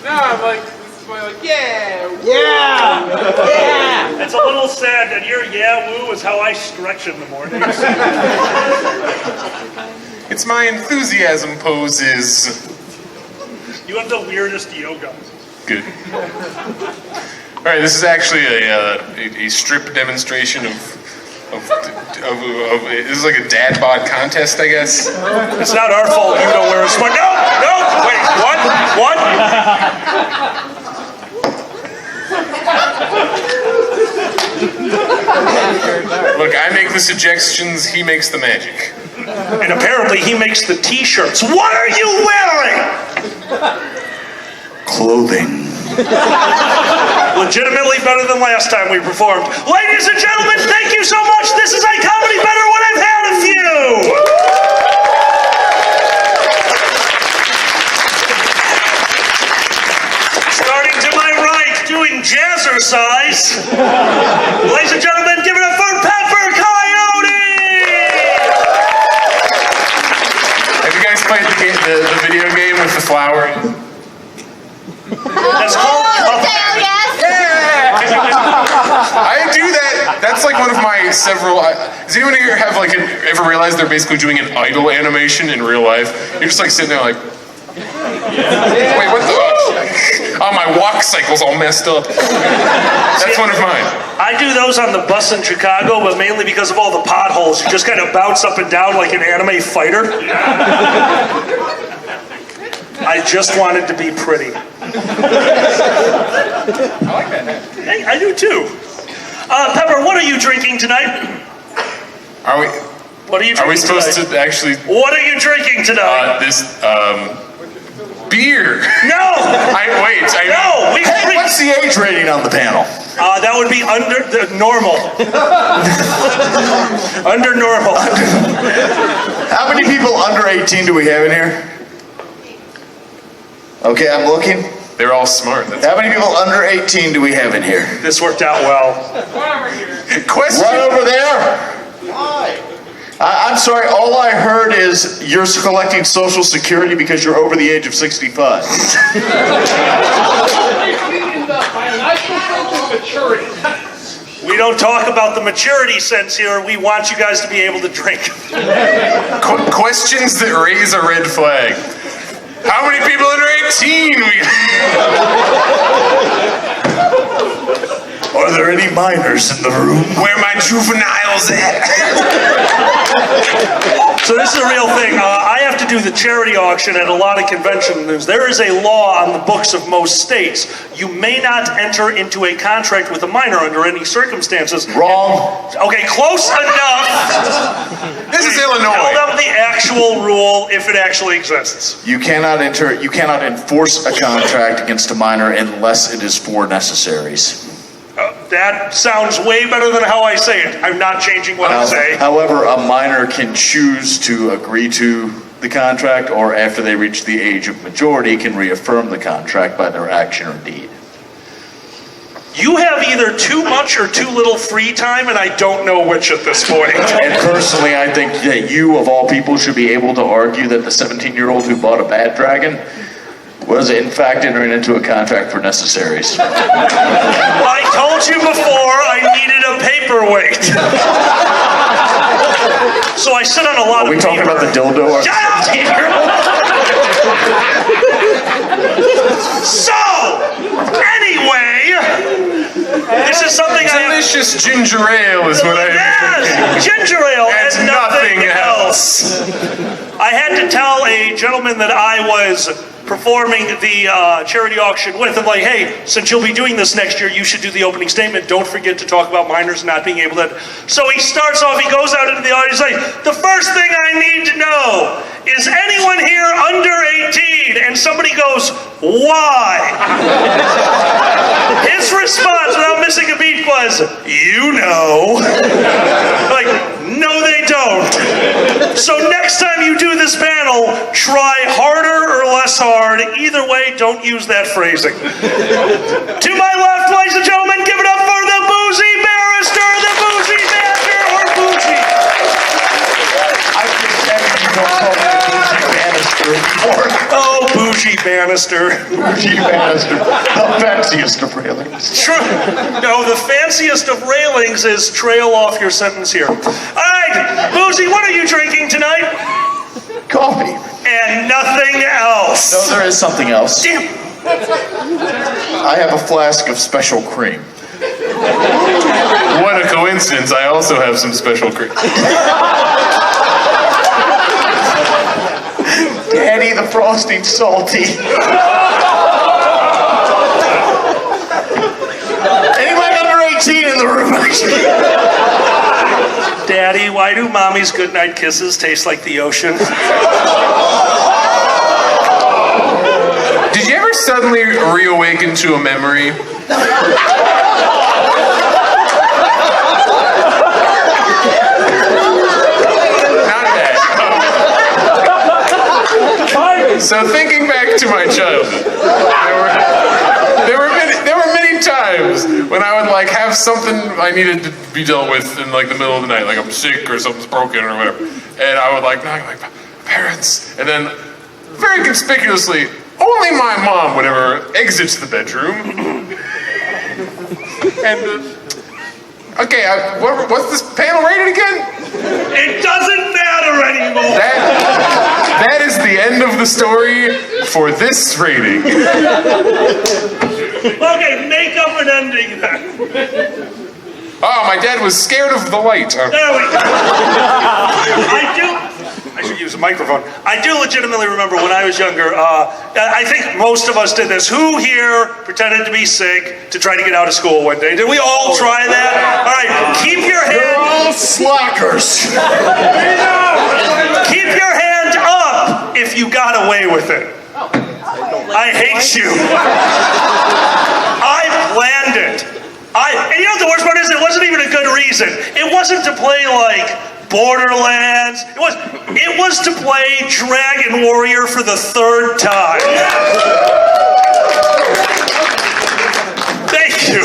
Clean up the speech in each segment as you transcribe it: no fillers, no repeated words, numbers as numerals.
No, I'm like, this is my yeah. It's a little sad that your yeah woo is how I stretch in the mornings. It's my enthusiasm poses. You have the weirdest yoga. Good. All right, this is actually a strip demonstration of this is like a dad bod contest, I guess. It's not our fault you don't wear a smart. No, wait, what? Look, I make the suggestions, he makes the magic. And apparently he makes the t-shirts. What are you wearing? Clothing. Legitimately better than last time we performed. Ladies and gentlemen, thank you so much. This is a comedy better when I've had a few. Starting to my right, doing jazzercise. Ladies and gentlemen, give it up for Pepper Coyote. Have you guys played the video game with the flower? That's called I do that. That's like one of my several. Does anyone here have like ever realized they're basically doing an idle animation in real life? You're just like sitting there like, wait, what the? Oh, my walk cycle's all messed up. That's one of mine. I do those on the bus in Chicago, but mainly because of all the potholes. You just kind of bounce up and down like an anime fighter. I just wanted to be pretty. I like that hat. Hey, I do too. Pepper, what are you drinking tonight? Are we? What are you drinking Are we supposed tonight? to actually? What are you drinking tonight? Beer. No! What's the age rating on the panel? That would be under the normal. Under normal. How many people under 18 do we have in here? Okay, I'm looking. They're all smart. That's How many people under 18 do we have in here? This worked out well. question. Right over there. Why? I'm sorry, all I heard is you're collecting Social Security because you're over the age of 65. We don't talk about the maturity sense here. We want you guys to be able to drink. Questions that raise a red flag. How many people under 18? Are there any minors in the room? Where my juveniles at? So this is a real thing. I have to do the charity auction at a lot of conventions. There is a law on the books of most states. You may not enter into a contract with a minor under any circumstances. Wrong. Okay, close enough. This is Tell Illinois. them the actual rule if it actually exists. You cannot enforce a contract against a minor unless it is for necessaries. That sounds way better than how I say it. I'm not changing what I say. However, a minor can choose to agree to the contract, or after they reach the age of majority, can reaffirm the contract by their action or deed. You have either too much or too little free time, and I don't know which at this point. And personally, I think that you, of all people, should be able to argue that the 17-year-old who bought a bad dragon was in fact entering into a contract for necessaries. I told you before I needed a paperweight. So I sit on a lot Are we of talking paper. about the dildo? Shut up, Peter! So, anyway, this is something I have... Delicious ginger ale is what I. Yes! Ginger ale and nothing else. I had to tell a gentleman that I was performing the charity auction with. I'm like, hey, since you'll be doing this next year, you should do the opening statement. Don't forget to talk about minors not being able to... So he starts off, he goes out into the audience, like, the first thing I need to know is anyone here under 18? And somebody goes, why? His response, without missing a beat, was, you know. Like, no, they don't. So next time you do this panel, try harder or less hard. Either way, don't use that phrasing. To my left, ladies and gentlemen, give it up for the boozy barrister, the boozy banter, or boozy. I just said you don't call me a bougie banister. Oh, bougie bougie banister. Bougie banister. The fanciest of railings. No, the fanciest of railings is trail off your sentence here. All right, Boozy, what are you drinking tonight? Coffee. And nothing else. No, there is something else. Damn. I have a flask of special cream. What a coincidence, I also have some special cream. Daddy, the frosting's salty. Anybody under 18 in the room? Daddy, why do mommy's goodnight kisses taste like the ocean? Did you ever suddenly reawaken to a memory? Not that. So thinking back to my childhood, there were many times when I would like have something I needed to be dealt with in like the middle of the night, like I'm sick or something's broken or whatever, and I would like knock like parents, and then very conspicuously, only my mom would ever exit the bedroom. And okay, what's this panel rated again? It doesn't matter anymore. That is the end of the story for this rating. Okay, make up an ending then. Oh, my dad was scared of the light. There we go. I should use a microphone. I do legitimately remember when I was younger, I think most of us did this. Who here pretended to be sick to try to get out of school one day? Did we all try that? All right, keep your hand... all slackers. Keep your hand up if you got away with it. I hate you. I planned it. And you know what the worst part is? It wasn't even a good reason. It wasn't to play like Borderlands. It was to play Dragon Warrior for the third time. Thank you.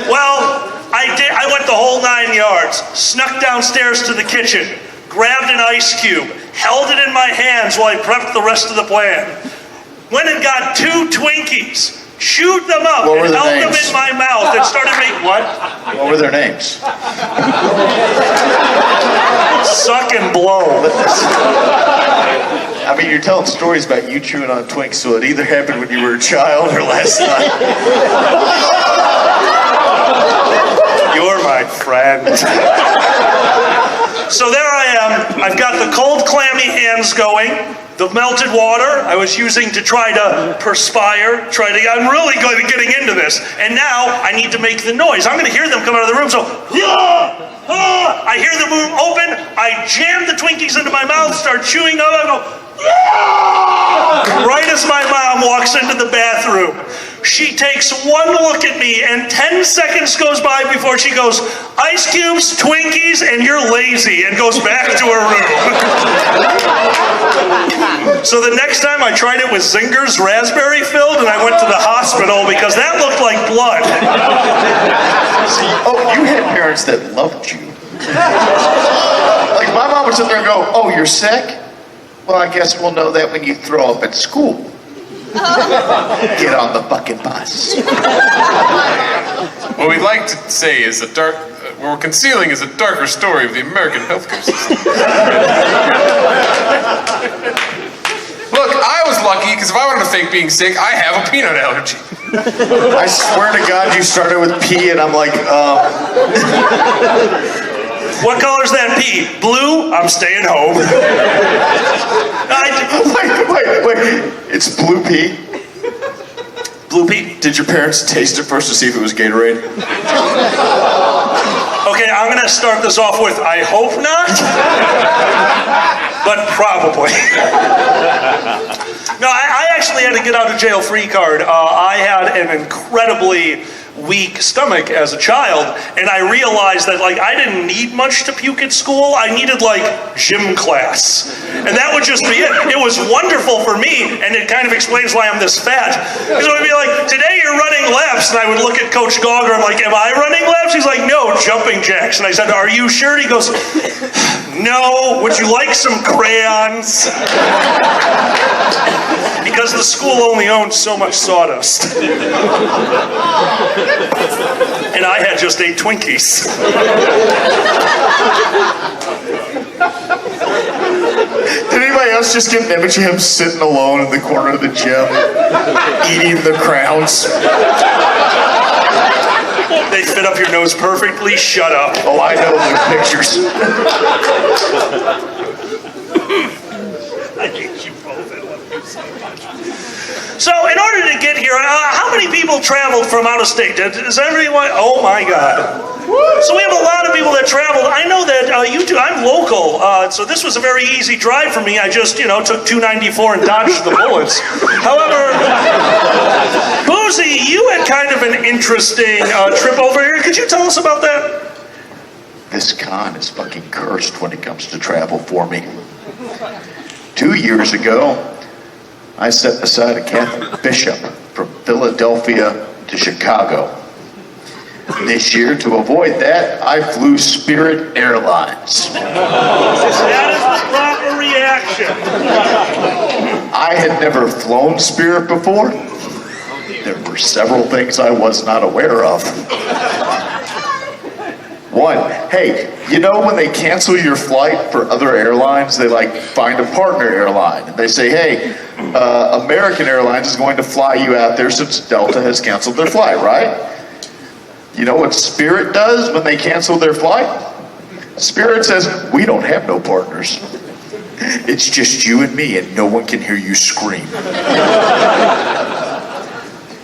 Well, I went the whole 9 yards, snuck downstairs to the kitchen, grabbed an ice cube, held it in my hands while I prepped the rest of the plan. Went and got 2 Twinkies, chewed them up, and held them in my mouth and started making... What? What were their names? Suck and blow. I mean, you're telling stories about you chewing on Twinks, so it either happened when you were a child or last night. You're my friend. So there I am. I've got the cold, clammy hands going. The melted water I was using to try to perspire, I'm really good at getting into this. And now I need to make the noise. I'm going to hear them come out of the room, so I hear the room open, I jam the Twinkies into my mouth, start chewing them, I go, right as my mom walks into the bathroom. She takes one look at me and 10 seconds goes by before she goes, ice cubes, Twinkies, and you're lazy, and goes back to her room. So the next time I tried it with Zinger's raspberry filled, and I went to the hospital because that looked like blood. Oh, you had parents that loved you. Like my mom would sit there and go, oh, you're sick? Well, I guess we'll know that when you throw up at school. Get on the fucking bus. What we'd like to say is what we're concealing is a darker story of the American healthcare system. Look, I was lucky because if I wanted to fake being sick, I have a peanut allergy. I swear to God, you started with P, and I'm like, What color's that pea? Blue? I'm staying home. Wait. It's blue pea. Blue pea? Did your parents taste it first to see if it was Gatorade? Okay, I'm going to start this off with, I hope not, but probably. No, I actually had a get out of jail free card. I had an incredibly weak stomach as a child, and I realized that I didn't need much to puke at school. I needed gym class, and that would just be it. It was wonderful for me, and it kind of explains why I'm this fat. Because it would be like, today you're running laps, and I would look at Coach Gauger, I'm like, am I running laps? He's like, no, jumping jacks. And I said, are you sure? He goes, No, would you like some crayons? Because the school only owned so much sawdust. And I had just 8 Twinkies. Did anybody else just get an image of him sitting alone in the corner of the gym, eating the crowns? They fit up your nose perfectly. Shut up. Oh, I know those pictures. I hate you both. I love you so much. So, in order to get here, how many people traveled from out of state? Does everyone? Oh my God! So we have a lot of people that traveled. I know that you two. I'm local, so this was a very easy drive for me. I just, took 294 and dodged the bullets. However, Boozy, you had kind of an interesting trip over here. Could you tell us about that? This con is fucking cursed when it comes to travel for me. 2 years ago, I set aside a Catholic bishop from Philadelphia to Chicago. This year, to avoid that, I flew Spirit Airlines. That is the proper reaction. I had never flown Spirit before. There were several things I was not aware of. One, hey, when they cancel your flight for other airlines, they find a partner airline. And they say, hey, American Airlines is going to fly you out there since Delta has canceled their flight, right? You know what Spirit does when they cancel their flight? Spirit says, we don't have no partners. It's just you and me, and no one can hear you scream.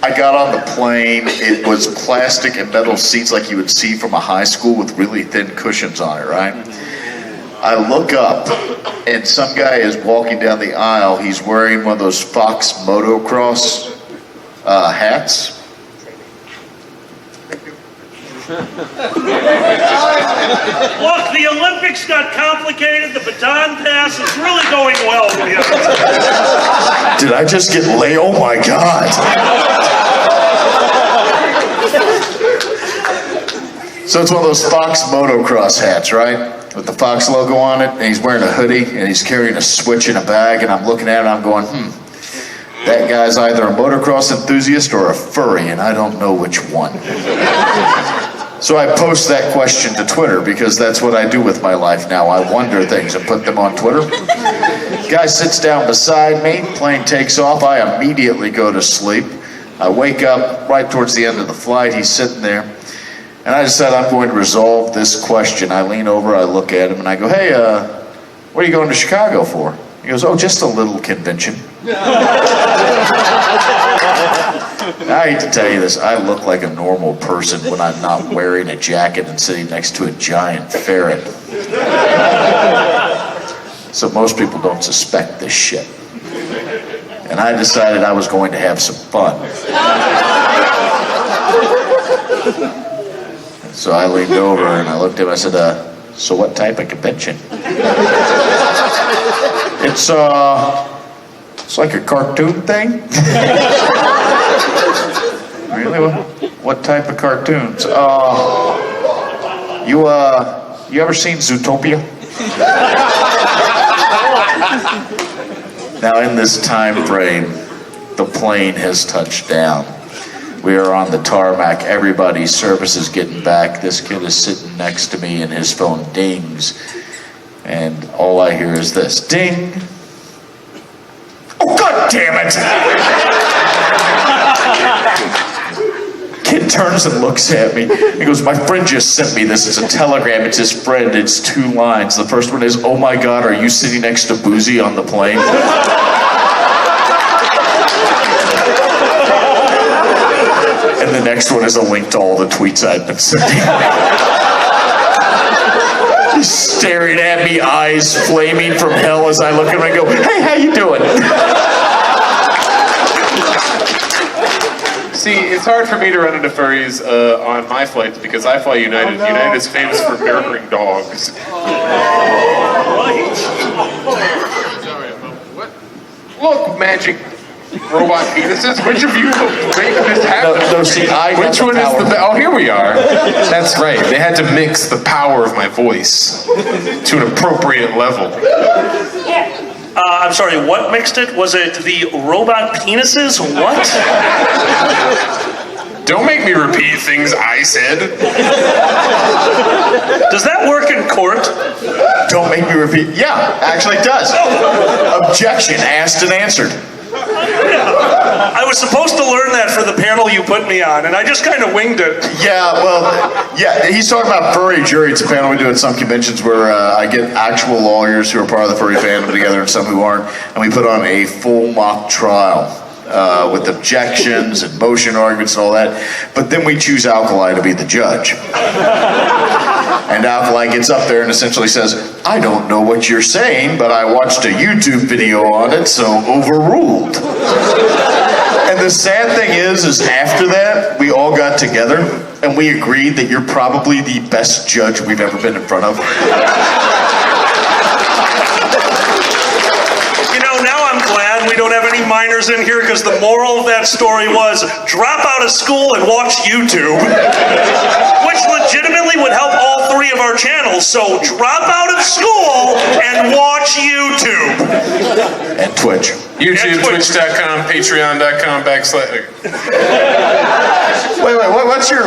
I got on the plane. It was plastic and metal seats like you would see from a high school with really thin cushions on it, right? I look up, and some guy is walking down the aisle. He's wearing one of those Fox motocross hats. Look, the Olympics got complicated. The baton pass is really going well here. Did I just get lay? Oh my God. So it's one of those Fox motocross hats, right? With the Fox logo on it, and he's wearing a hoodie, and he's carrying a switch in a bag, and I'm looking at it, and I'm going, that guy's either a motocross enthusiast or a furry, and I don't know which one. So I post that question to Twitter because that's what I do with my life now. I wonder things and put them on Twitter. Guy sits down beside me, plane takes off, I immediately go to sleep. I wake up right towards the end of the flight, he's sitting there, and I decide I'm going to resolve this question. I lean over, I look at him, and I go, hey, what are you going to Chicago for? He goes, oh, just a little convention. I hate to tell you this, I look like a normal person when I'm not wearing a jacket and sitting next to a giant ferret. So most people don't suspect this shit. And I decided I was going to have some fun. So I leaned over and I looked at him, I said, so what type of convention? It's like a cartoon thing. Really? What type of cartoons? You ever seen Zootopia? Now in this time frame, the plane has touched down. We are on the tarmac. Everybody's service is getting back. This kid is sitting next to me and his phone dings. And all I hear is this, ding. Oh, God damn it! Kid turns and looks at me. He goes, my friend just sent me this. It's a telegram. It's his friend. It's 2 lines. The first one is, oh my God, are you sitting next to Boozy on the plane? And the next one is a link to all the tweets I've been sending. He's staring at me, eyes flaming from hell as I look at him and go, hey, how you doing? See, it's hard for me to run into furries on my flights because I fly United. Oh, no. United is famous for murdering dogs. What? Look, magic robot penises. Which of you make this happen? No, No, see, Which one is the Oh, here we are. That's right. They had to mix the power of my voice to an appropriate level. I'm sorry, what mixed it? Was it the robot penises? What? Don't make me repeat things I said. Does that work in court? Don't make me repeat. Yeah, actually it does. Objection asked and answered. I was supposed to learn that for the panel you put me on, and I just kind of winged it. Yeah, well, yeah, he's talking about furry jury. It's a panel we do at some conventions where I get actual lawyers who are part of the furry fandom together and some who aren't, and we put on a full mock trial with objections and motion arguments and all that. But then we choose Alkali to be the judge. And Alkali gets up there and essentially says, I don't know what you're saying, but I watched a YouTube video on it, so overruled. And the sad thing is after that, we all got together and we agreed that you're probably the best judge we've ever been in front of. Now I'm glad we don't have any minors in here, because the moral of that story was drop out of school and watch YouTube, which legitimately would help all three of our channels. So drop out of school and watch YouTube. And Twitch. YouTube, Twitch.com, Patreon.com / Wait,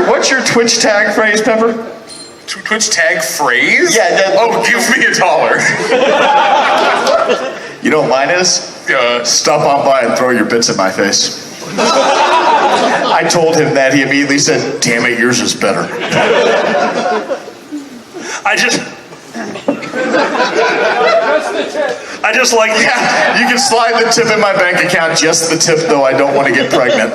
what's your Twitch tag phrase, Pepper? Twitch tag phrase? Yeah. Oh, give me $1. You know what mine is? Stop on by and throw your bits in my face. I told him that. He immediately said, damn it, yours is better. I just like... Yeah, you can slide the tip in my bank account, just the tip, though I don't want to get pregnant.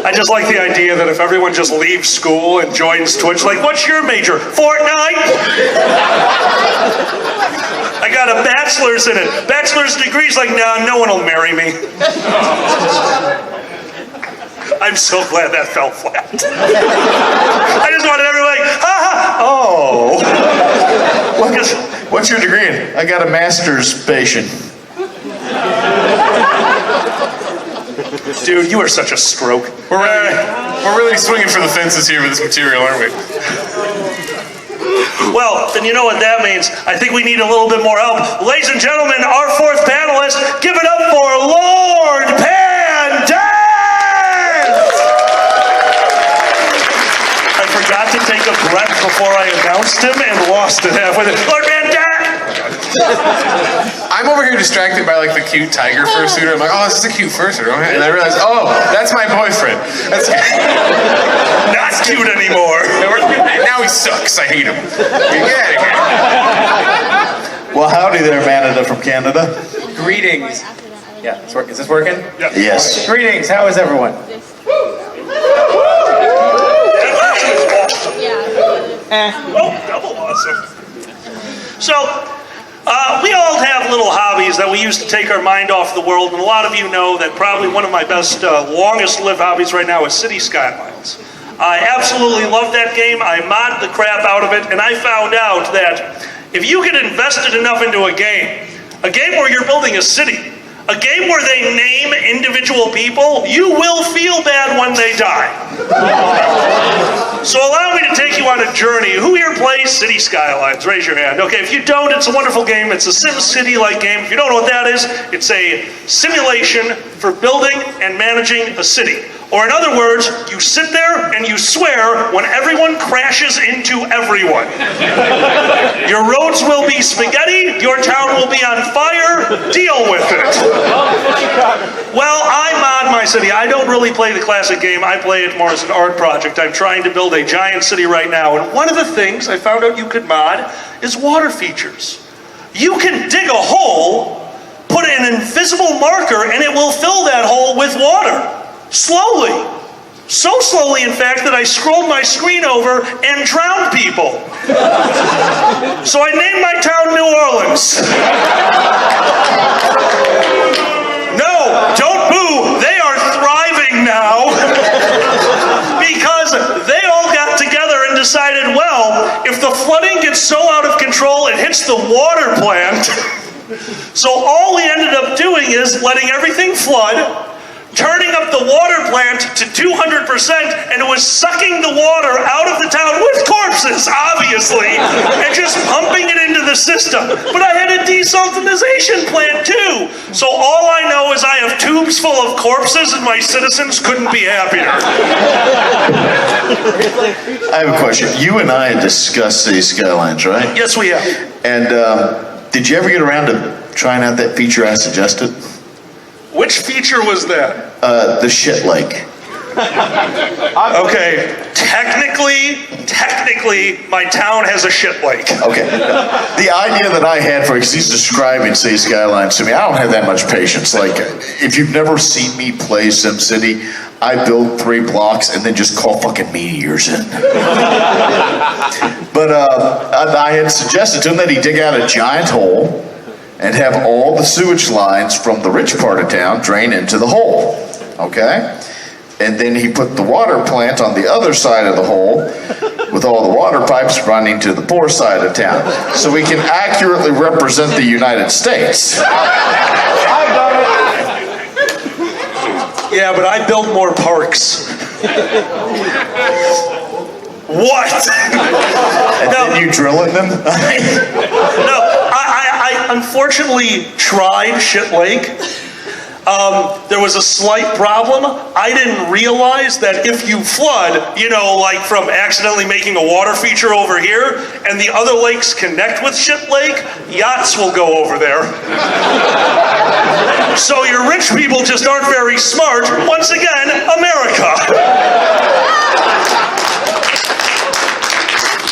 I just like the idea that if everyone just leaves school and joins Twitch, like, what's your major? Fortnite? I got a bachelor's in it. Bachelor's degree's like, nah, no one will marry me. I'm so glad that fell flat. I just wanted everyone like, ha ha, oh. What's your degree in? I got a master's patient. Dude, you are such a stroke. We're really swinging for the fences here with this material, aren't we? Well, then you know what that means. I think we need a little bit more help. Ladies and gentlemen, our fourth panelist, give it up for Lord Pandance! I forgot to take a breath before I announced him and lost it halfway there. Lord Pandance! I'm over here distracted by like the cute tiger fursuiter. I'm like, oh, this is a cute fursuiter. And I realize, oh, that's my boyfriend. That's not cute anymore. Now he sucks. I hate him. Get out of here. Well, howdy there, Manada from Canada. Greetings. Yeah, is this working? Yeah. Yes. Greetings. How is everyone? Oh, double awesome. So, we all have little hobbies that we use to take our mind off the world, and a lot of you know that probably one of my best, longest-lived hobbies right now is City Skylines. I absolutely love that game. I modded the crap out of it, and I found out that if you get invested enough into a game where you're building a city, a game where they name individual people, you will feel bad when they die. So allow me to take you on a journey. Who here plays City Skylines? Raise your hand. Okay, if you don't, it's a wonderful game. It's a SimCity-like game. If you don't know what that is, it's a simulation for building and managing a city. Or in other words, you sit there and you swear when everyone crashes into everyone. Your roads will be spaghetti, your town will be on fire, deal with it. Well, I mod my city. I don't really play the classic game, I play it more as an art project. I'm trying to build a giant city right now, and one of the things I found out you could mod is water features. You can dig a hole, put an invisible marker, and it will fill that hole with water. Slowly. So slowly, in fact, that I scrolled my screen over and drowned people. So I named my town New Orleans. No, don't boo. They are thriving now. Because they all got together and decided, well, if the flooding gets so out of control, it hits the water plant. So all we ended up doing is letting everything flood, turning up the water plant to 200%, and it was sucking the water out of the town with corpses, obviously, and just pumping it into the system. But I had a desaltinization plant too. So all I know is I have tubes full of corpses, and my citizens couldn't be happier. I have a question. You and I discussed City Skylines, right? Yes, we have. And did you ever get around to trying out that feature I suggested? Which feature was that? The shit lake. Okay, technically, my town has a shit lake. Okay. The idea that I had for, because he's describing City Skylines to me, I don't have that much patience. Like, if you've never seen me play SimCity, I build 3 blocks and then just call fucking meteors in. But I had suggested to him that he dig out a giant hole and have all the sewage lines from the rich part of town drain into the hole, okay? And then he put the water plant on the other side of the hole with all the water pipes running to the poor side of town. So we can accurately represent the United States. I've done it. Yeah, but I built more parks. What? And then you drill in them? No, I unfortunately tried Shit Lake. There was a slight problem. I didn't realize that if you flood, like from accidentally making a water feature over here, and the other lakes connect with Shit Lake, yachts will go over there. So your rich people just aren't very smart. Once again, America.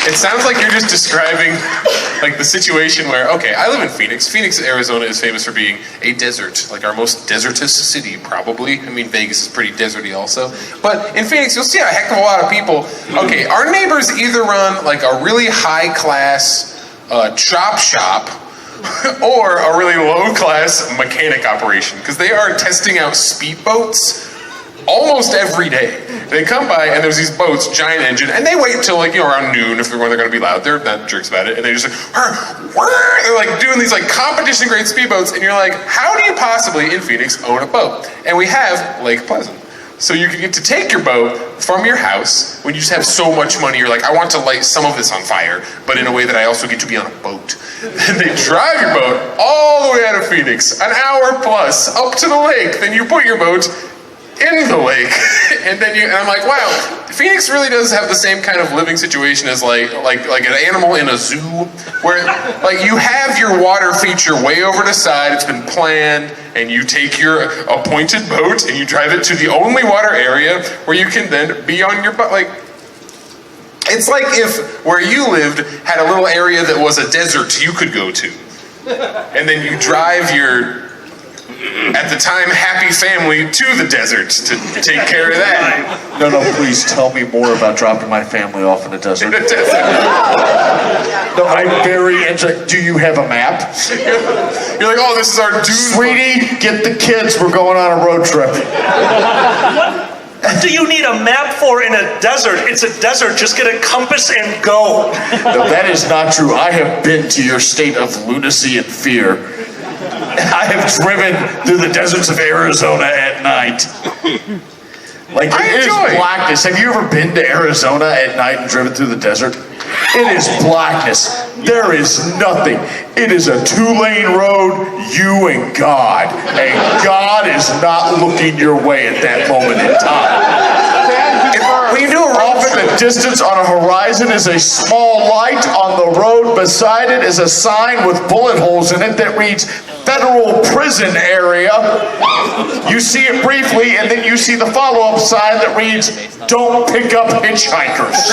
It sounds like you're just describing like the situation where, okay, I live in Phoenix. Phoenix, Arizona is famous for being a desert, like our most desertous city, probably. I mean, Vegas is pretty deserty also. But in Phoenix, you'll see a heck of a lot of people. Okay, our neighbors either run like a really high-class chop shop or a really low-class mechanic operation, because they are testing out speedboats almost every day. They come by and there's these boats, giant engine, and they wait until around noon if they're going to be loud. They're not jerks about it, and they just they're like doing these like competition grade speedboats, and you're like, how do you possibly in Phoenix own a boat? And we have Lake Pleasant. So you can get to take your boat from your house when you just have so much money. You're like, I want to light some of this on fire, but in a way that I also get to be on a boat. Then they drive your boat all the way out of Phoenix, an hour plus, up to the lake. Then you put your boat in the lake, and I'm like, wow, Phoenix really does have the same kind of living situation as like an animal in a zoo, where like you have your water feature way over the side, it's been planned, and you take your appointed boat and you drive it to the only water area where you can then be on your boat. Like, it's like if where you lived had a little area that was a desert you could go to, and then you drive your, at the time, happy family to the desert to take care of that. No, please tell me more about dropping my family off in the desert. No, I'm very interested. Do you have a map? You're like, oh, this is our dune. Sweetie, get the kids. We're going on a road trip. What do you need a map for in a desert? It's a desert. Just get a compass and go. No, that is not true. I have been to your state of lunacy and fear. I have driven through the deserts of Arizona at night. Like, it is blackness. Have you ever been to Arizona at night and driven through the desert? It is blackness. There is nothing. It is a 2-lane road, you and God. And God is not looking your way at that moment in time. When you do a road trip, in the distance on a horizon is a small light. On the road beside it is a sign with bullet holes in it that reads Federal Prison Area. You see it briefly, and then you see the follow-up sign that reads Don't pick up hitchhikers.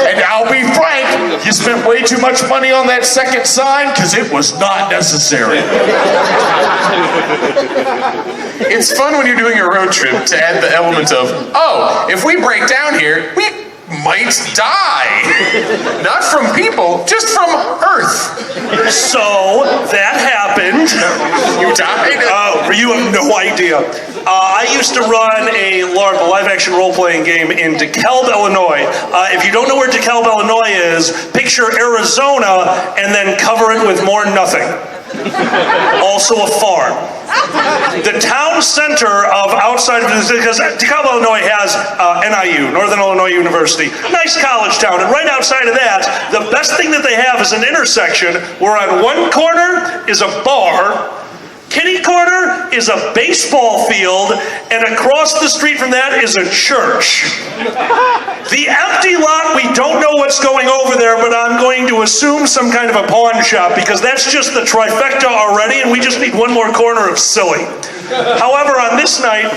And I'll be frank, you spent way too much money on that second sign because it was not necessary. It's fun when you're doing a road trip to add the element of, oh, if we break down here, we might die. Not from people, just from Earth. So that happened. You died? You have no idea. I used to run a live-action role-playing game in DeKalb, Illinois. If you don't know where DeKalb, Illinois is, picture Arizona and then cover it with more nothing. Also a farm. The town center of outside of because DeKalb, Illinois has NIU, Northern Illinois University, nice college town, and right outside of that, the best thing that they have is an intersection where on one corner is a bar, kitty corner is a baseball field, and across the street from that is a church. The empty lot, we don't know what's going over there, but I'm going to assume some kind of a pawn shop because that's just the trifecta already, and we just need one more corner of silly. However, on this night,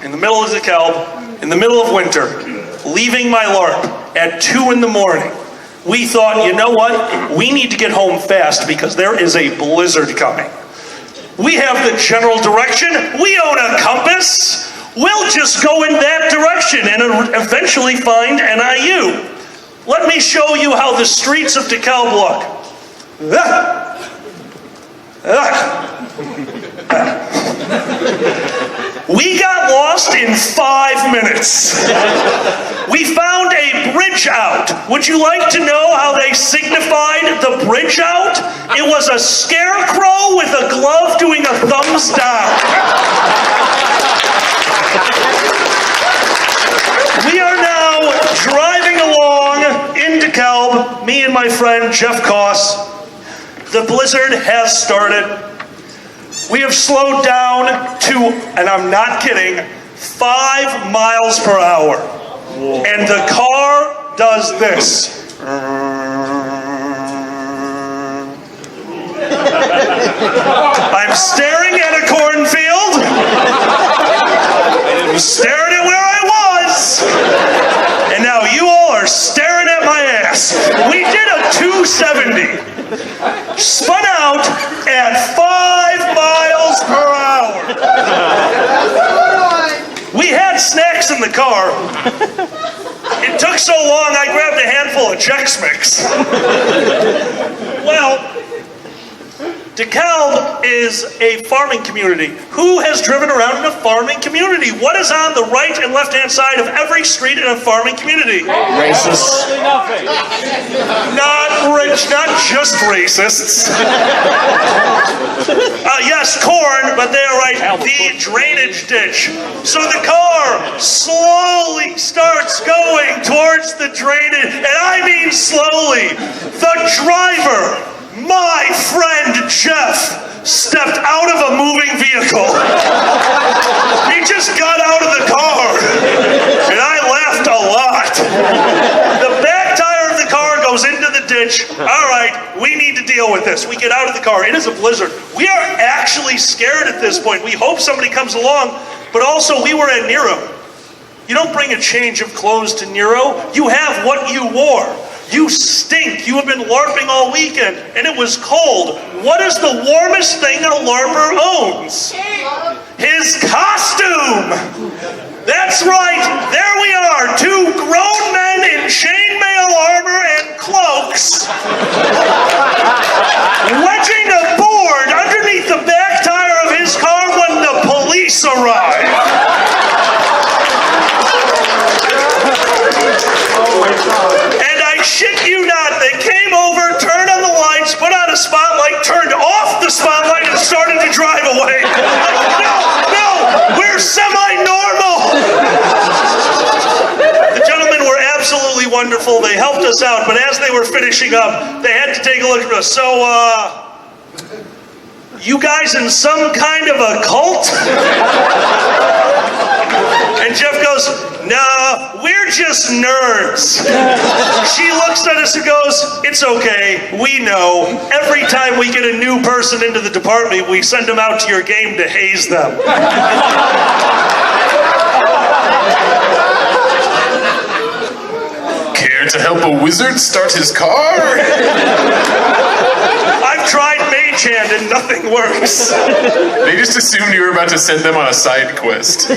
in the middle of DeKalb, in the middle of winter, leaving my LARP at 2 in the morning, we thought, you know what? We need to get home fast because there is a blizzard coming. We have the general direction. We own a compass. We'll just go in that direction and eventually find NIU. Let me show you how the streets of DeKalb look. We got lost in 5 minutes. We found a bridge out. Would you like to know how they signified the bridge out? It was a scarecrow with a glove doing a thumbs down. We are now driving along in DeKalb, me and my friend Jeff Koss. The blizzard has started. We have slowed down to, and I'm not kidding, 5 miles per hour. And the car does this. I'm staring at a cornfield. I'm staring at where I was. And now you all are staring at my ass. We did a 270. Spun out at 5 miles per hour. We had snacks in the car. It took so long, I grabbed a handful of Chex Mix. Well, DeKalb is a farming community. Who has driven around in a farming community? What is on the right and left-hand side of every street in a farming community? Racists. Not just racists. Yes, corn, but they are right. The drainage ditch. So the car slowly starts going towards the drainage, and I mean slowly. The driver, my friend Jeff, stepped out of a moving vehicle. He just got out of the car, and I laughed a lot. The back tire of the car goes into the ditch. All right, we need to deal with this. We get out of the car. It is a blizzard. We are actually scared at this point. We hope somebody comes along, but also we were at Nero. You don't bring a change of clothes to Nero. You have what you wore. You stink. You have been LARPing all weekend, and it was cold. What is the warmest thing a LARPer owns? His costume. That's right. There we are. 2 grown men in chainmail armor and cloaks, wedging a board underneath the back tire of his car when the police arrive. And I shit you not, they came over, turned on the lights, put on a spotlight, turned off the spotlight, and started to drive away. No, we're semi-normal. The gentlemen were absolutely wonderful. They helped us out, but as they were finishing up, they had to take a look at us. So, you guys in some kind of a cult? And Jeff goes, no, we're just nerds. She looks at us and goes, it's okay, we know. Every time we get a new person into the department, we send them out to your game to haze them. Care to help a wizard start his car? I've tried mage hand and nothing works. They just assumed you were about to send them on a side quest.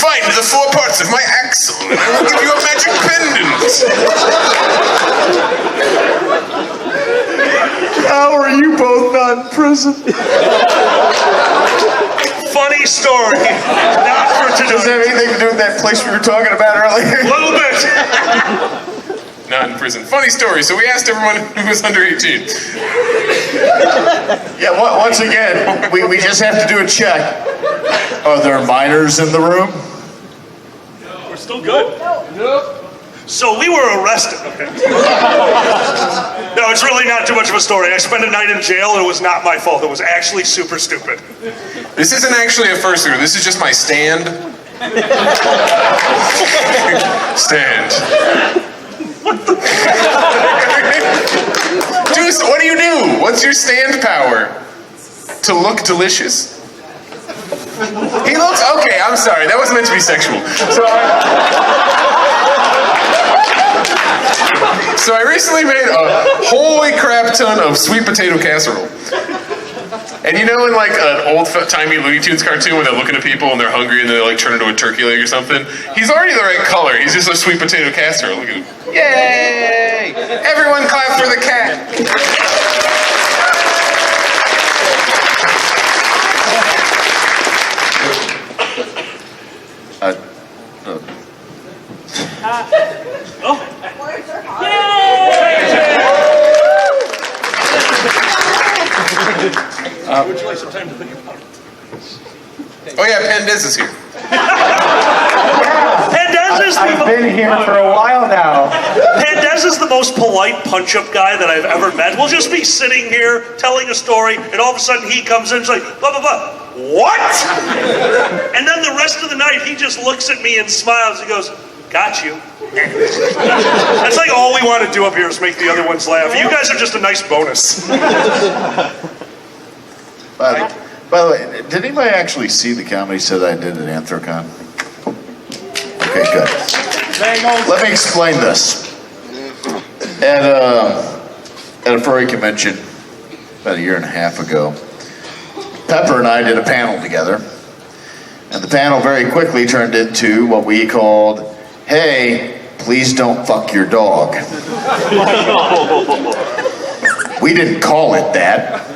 Find the 4 parts of my axle, and I will give you a magic pendant. How are you both not in prison? Funny story. Not for Does that today. have anything to do with that place we were talking about earlier? A little bit. not in prison. Funny story. So we asked everyone who was under 18. Yeah, once again, we just have to do a check. Are there minors in the room? We're still good. So we were arrested. Okay. No, it's really not too much of a story. I spent a night in jail and it was not my fault. It was actually super stupid. This isn't actually a first degree. This is just my stand. Stand. Deuce, what do you do? What's your stand power? To look delicious? He looks okay. I'm sorry. That wasn't meant to be sexual. So I recently made a holy crap ton of sweet potato casserole. And you know in like an old-timey Looney Tunes cartoon where they're looking at people and they're hungry and they like turn into a turkey leg or something? He's already the right color. He's just a sweet potato casserole. Look at him. Yay! Everyone clap for the cat. Would you like some time to think about it? Oh yeah, Pendez is here. Pendez is I've been here for a while now. Pendez is the most polite punch-up guy that I've ever met. We'll just be sitting here telling a story, and all of a sudden he comes in and is like, blah, blah, blah. What? And then the rest of the night he just looks at me and smiles. He goes, got you. That's like all we want to do up here is make the other ones laugh. You guys are just a nice bonus. By the way, did anybody actually see the comedy set I did at Anthrocon? Okay, good. Let me explain this. At a furry convention about a year and a half ago, Pepper and I did a panel together. And the panel very quickly turned into what we called, hey, please don't fuck your dog. We didn't call it that.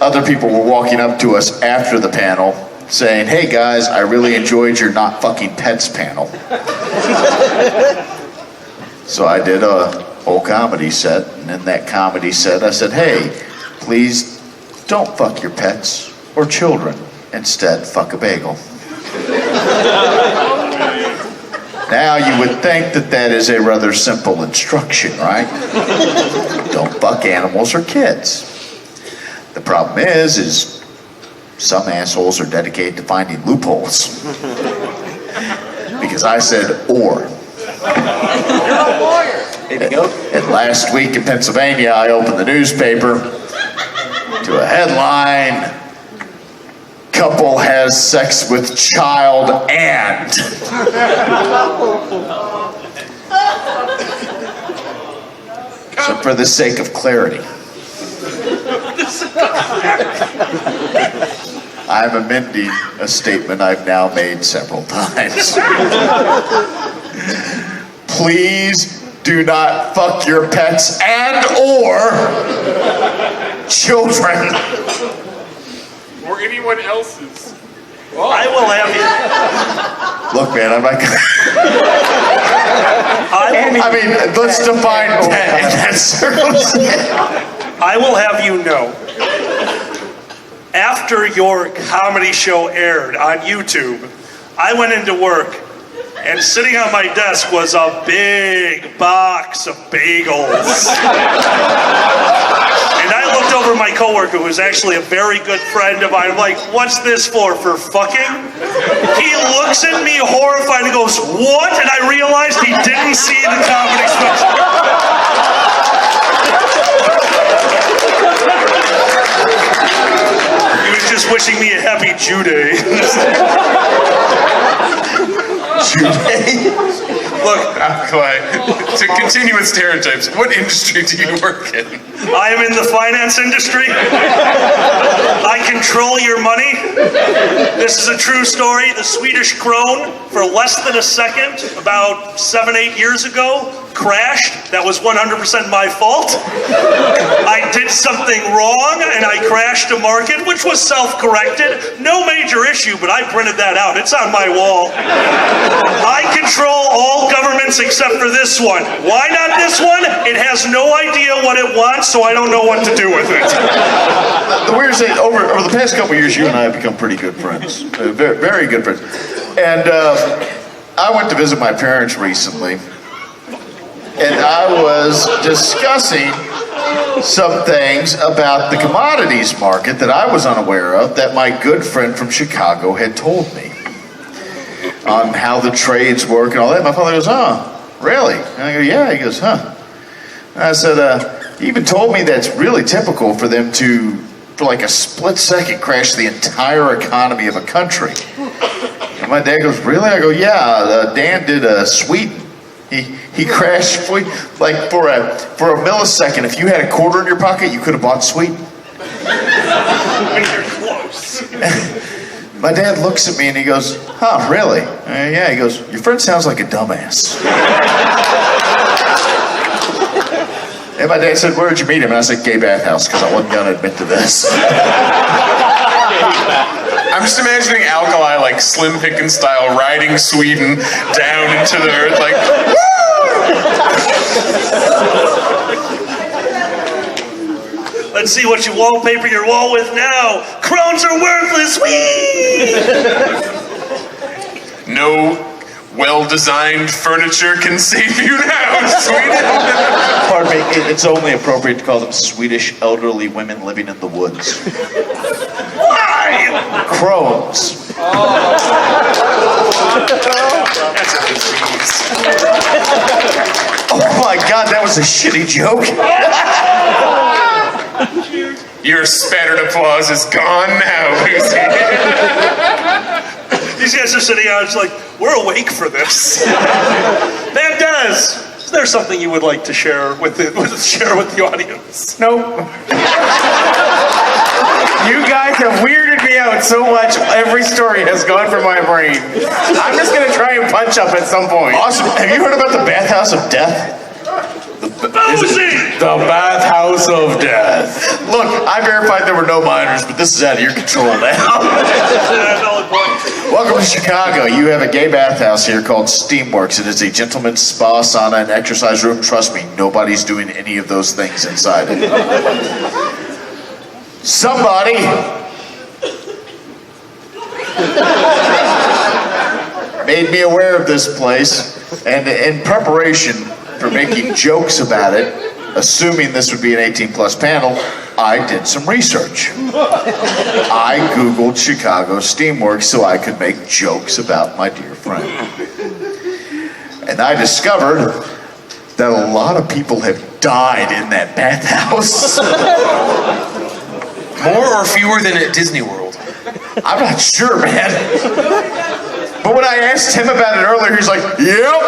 Other people were walking up to us after the panel saying, hey guys, I really enjoyed your not fucking pets panel. So I did a whole comedy set, and in that comedy set I said, hey, please don't fuck your pets or children. Instead, fuck a bagel. Now you would think that that is a rather simple instruction, right? Don't fuck animals or kids. The problem is some assholes are dedicated to finding loopholes. Because I said, or. You're a lawyer. There you go. And last week in Pennsylvania, I opened the newspaper to a headline, couple has sex with child and. So for the sake of clarity, I'm amending a statement I've now made several times. Please do not fuck your pets and or children. Or anyone else's. I will have you. Look, man, I'm not gonna... I mean, let's define pet in that circumstance. I will have you know, after your comedy show aired on YouTube, I went into work, and sitting on my desk was a big box of bagels. And I looked over my coworker, who was actually a very good friend of mine. I'm like, what's this for fucking? He looks at me horrified and goes, what? And I realized he didn't see the comedy special. He was just wishing me a happy Jew Day. Jew Day? Look, Clay, to continue with stereotypes, what industry do you work in? I am in the finance industry. I control your money. This is a true story. The Swedish krone, for less than a second, about 7-8 years ago, crashed. That was 100% my fault. I did something wrong and I crashed a market, which was self-corrected. No major issue, but I printed that out. It's on my wall. I control all governments except for this one. Why not this one? It has no idea what it wants, so I don't know what to do with it. The weird thing, over the past couple of years, you and I have become pretty good friends. Very, very good friends. And I went to visit my parents recently, and I was discussing some things about the commodities market that I was unaware of that my good friend from Chicago had told me on how the trades work and all that. My father goes, oh, really? And I go, yeah. He goes, huh. And I said, he even told me that's really typical for them to, for like a split second, crash the entire economy of a country. And my dad goes, really? I go, yeah, Dan did Sweden. He crashed, like for a millisecond. If you had a quarter in your pocket, you could have bought Sweden. You're close. My dad looks at me and he goes, huh, really? Yeah, he goes, your friend sounds like a dumbass. And my dad said, where did you meet him? And I said, gay bathhouse, because I wasn't going to admit to this. I'm just imagining Alkali, like Slim Pickens style, riding Sweden down into the earth, like, woo! Let's see what you wallpaper your wall with now. Crones are worthless. Whee! No well-designed furniture can save you now, Sweden. Pardon me, it's only appropriate to call them Swedish elderly women living in the woods. Why? Crones. That's a disease. Oh my God, that was a shitty joke. Your spattered applause is gone now, Lucy. These guys are sitting out, it's like, we're awake for this. That does. Is there something you would like to share with the audience? Nope. You guys have weirded me out so much, every story has gone from my brain. I'm just going to try and punch up at some point. Awesome. Have you heard about the bathhouse of death? The bathhouse of death. Look, I verified there were no minors, but this is out of your control now. Welcome to Chicago. You have a gay bathhouse here called Steamworks. It is a gentleman's spa, sauna, and exercise room. Trust me, nobody's doing any of those things inside it. Somebody made me aware of this place, and in preparation for making jokes about it, assuming this would be an 18-plus panel, I did some research. I Googled Chicago Steamworks so I could make jokes about my dear friend. And I discovered that a lot of people have died in that bathhouse. More or fewer than at Disney World? I'm not sure, man. But when I asked him about it earlier, he's like, yep.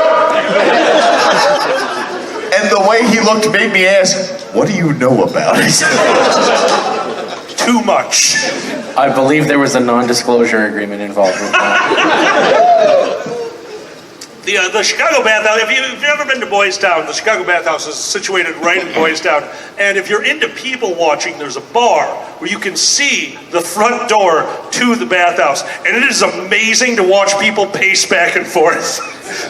And the way he looked made me ask, what do you know about it? Too much. I believe there was a non-disclosure agreement involved with that. The Chicago Bathhouse, if you've ever been to Boys Town, the Chicago Bathhouse is situated right in Boys Town. And if you're into people watching, there's a bar where you can see the front door to the bathhouse. And it is amazing to watch people pace back and forth,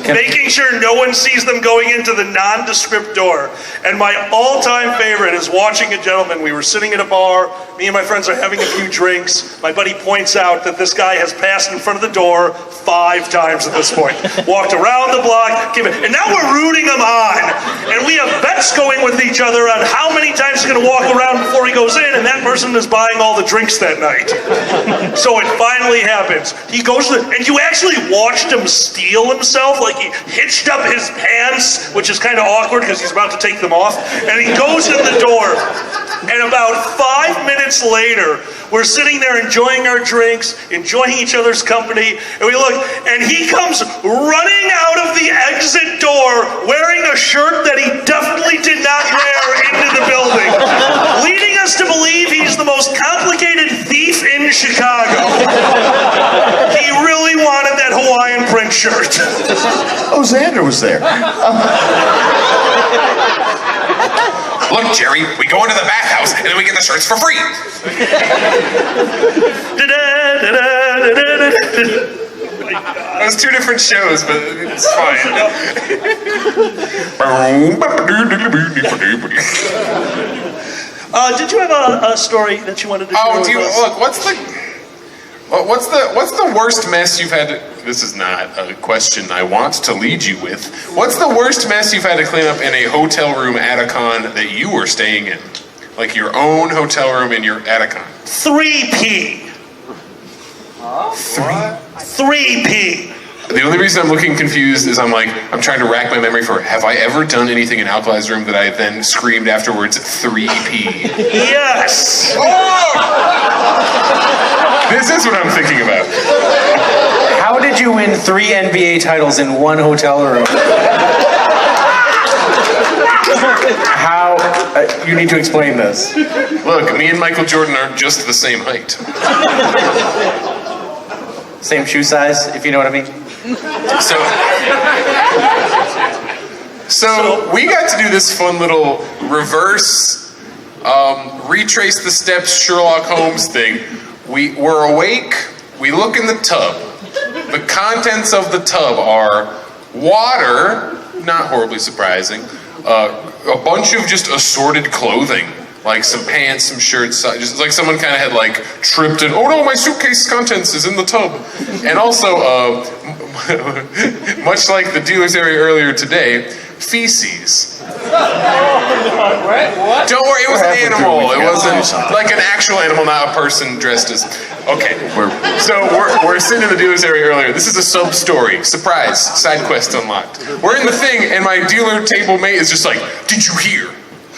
making sure no one sees them going into the nondescript door. And my all-time favorite is watching a gentleman. We were sitting at a bar. Me and my friends are having a few drinks. My buddy points out that this guy has passed in front of the door 5 times at this point. Walked around the block, came in, and now we're rooting him on. And we have bets going with each other on how many times he's going to walk around before he goes in, and that person is buying all the drinks that night. So it finally happens. He goes, and you actually watched him steal himself, like he hitched up his pants, which is kind of awkward because he's about to take them off, and he goes in the door. And about 5 minutes later, we're sitting there enjoying our drinks, enjoying each other's company, and we look, and he comes running out of the exit door wearing a shirt that he definitely did not wear into the building, leading us to believe he's the most complicated thief in Chicago. He really wanted that Hawaiian print shirt. shirt. Oh, Xander was there. Look, Jerry, we go into the bathhouse and then we get the shirts for free. It was two different shows, but it's fine. Did you have a story that you wanted to share? Oh, with us? look? What's the worst mess you've had to? This is not a question I want to lead you with. What's the worst mess you've had to clean up in a hotel room atticon that you were staying in, like your own hotel room in your atticon? 3P. 3P. The only reason I'm looking confused is I'm trying to rack my memory for, have I ever done anything in Alkali's room that I then screamed afterwards 3P? Yes. Oh! This is what I'm thinking about. How did you win 3 NBA titles in one hotel room? How? You need to explain this. Look, me and Michael Jordan aren't just the same height. Same shoe size, if you know what I mean. So we got to do this fun little reverse, retrace the steps Sherlock Holmes thing. We're awake, we look in the tub. The contents of the tub are water, not horribly surprising, a bunch of just assorted clothing. Like some pants, some shirts, just like someone kind of had like tripped and, oh no, my suitcase contents is in the tub. And also, much like the dealer's area earlier today, feces. What? Don't worry, it was an animal. It wasn't like an actual animal, not a person dressed as. Okay, we're sitting in the dealer's area earlier. This is a sub story. Surprise, side quest unlocked. We're in the thing, and my dealer table mate is just like, did you hear?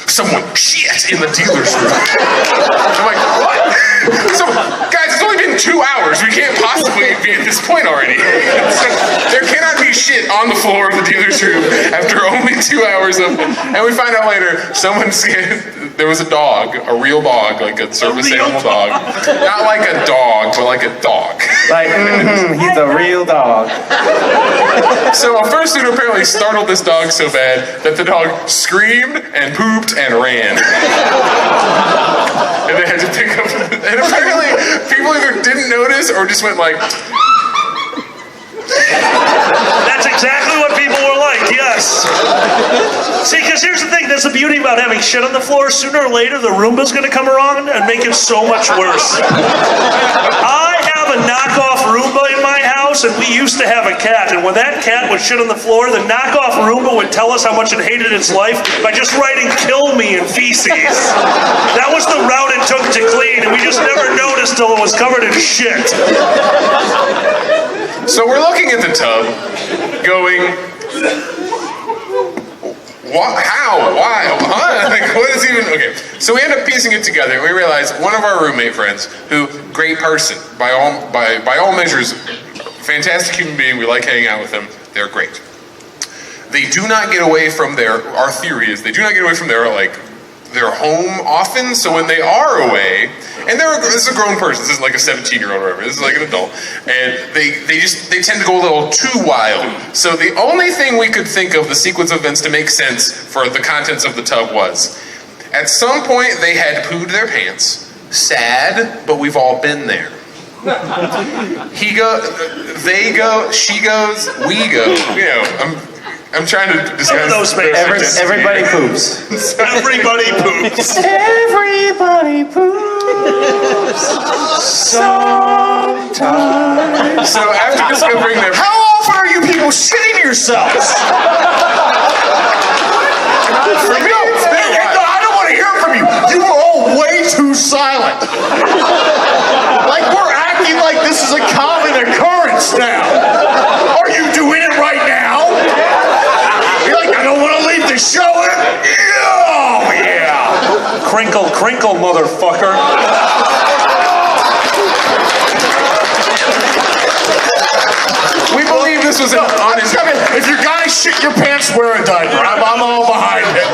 Someone shit in the dealer's room. I'm like, what? So, guys, it's only been 2 hours. We can't possibly be at this point already. So, there cannot be shit on the floor of the dealer's room after only 2 hours of it. And we find out later, there was a dog, a real dog, like a service animal dog. Not like a dog, but like a dog. Like, he's a real dog. So a fursuiter apparently startled this dog so bad that the dog screamed and pooped and ran. And they had to pick up. And apparently people either didn't notice or just went like. That's exactly what people were like, yes. See, because here's the thing, that's the beauty about having shit on the floor. Sooner or later, the Roomba's going to come around and make it so much worse. I have a knockoff Roomba in my house, and we used to have a cat. And when that cat would shit on the floor, the knockoff Roomba would tell us how much it hated its life by just writing "kill me" in feces. That was the route it took to clean, and we just never noticed till it was covered in shit. So we're looking at the tub, going, what? How? Why? Huh? Like, what is even? Okay. So we end up piecing it together, and we realize one of our roommate friends, who great person by all measures, fantastic human being. We like hanging out with them. They're great. They do not get away from our theory is they do not get away from their home often, so when they are away, and this is a grown person, this isn't like a 17-year-old or whatever, this is like an adult, and they tend to go a little too wild. So the only thing we could think of, the sequence of events to make sense for the contents of the tub was, at some point they had pooed their pants, sad, but we've all been there. He goes, they go, she goes, we go, I'm trying to discuss those Everybody poops. Everybody poops. Everybody poops. Sometimes. So after discovering their... How often are you people shitting yourselves? For me, I don't want to hear from you. You are all way too silent. Like we're acting like this is a common occurrence now. Are you doing it right now? You're like, I don't want to leave the show. Oh, yeah. Crinkle, crinkle, motherfucker. We believe this was an If your guys shit your pants, wear a diaper. I'm all behind it.